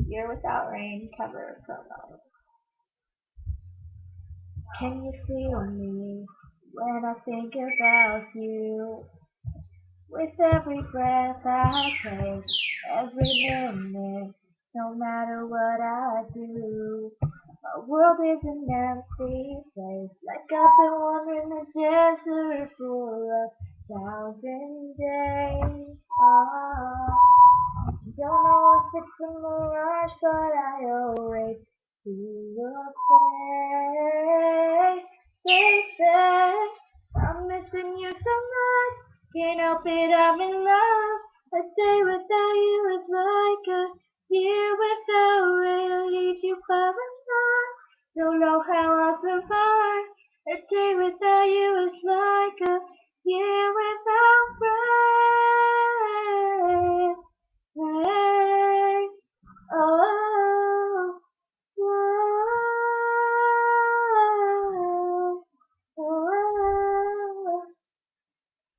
Year without rain cover promo. Can you feel me when I think about you? With every breath I take, every minute, no matter what I do, my world is an empty place, like I've been wandering the desert for 1,000 days. Don't know if it's a mirage, but I always see your face. Say, I'm missing you so much. Can't help it, I'm in love. A day without you is like a year without rain. I need you by my side. Don't know how I'll survive. A day without you is like a year without rain. Hey, oh, whoa, oh.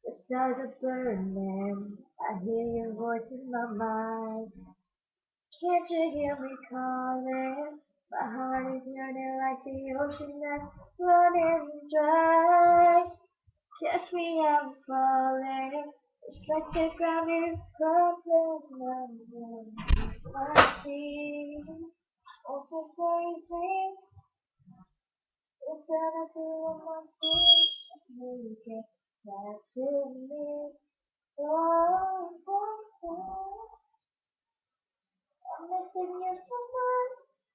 The stars are burning. I hear your voice in my mind. Can't you hear me calling? My heart is yearning like the ocean that's running dry. Catch me, I'm falling. It's like the ground is crumbling under my feet. Oh, so crazy. It's gonna do my feet. You get back to me. Oh, oh, oh. I'm missing you so much.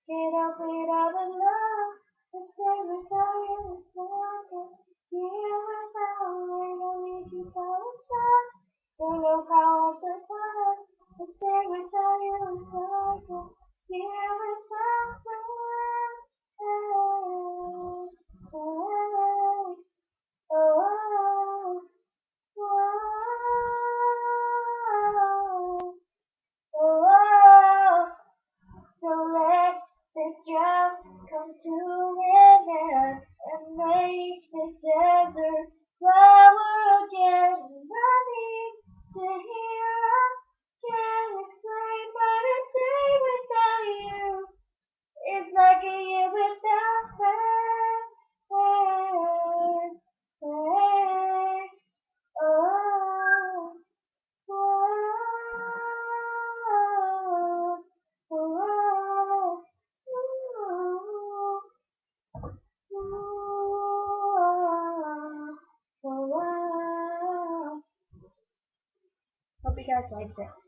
Can't help it, I'm in love. This day without you is like a year without rain. I need you by my side. Don't know how I survive. This day without you is like a year without rain. Oh, oh, oh, oh, oh. So let this drought come to an end and make this desert flower again. I need to hear again explain but a day without you is like a year without rain. Rain, rain, oh, oh, oh, oh, oh, oh. Hope you guys liked it.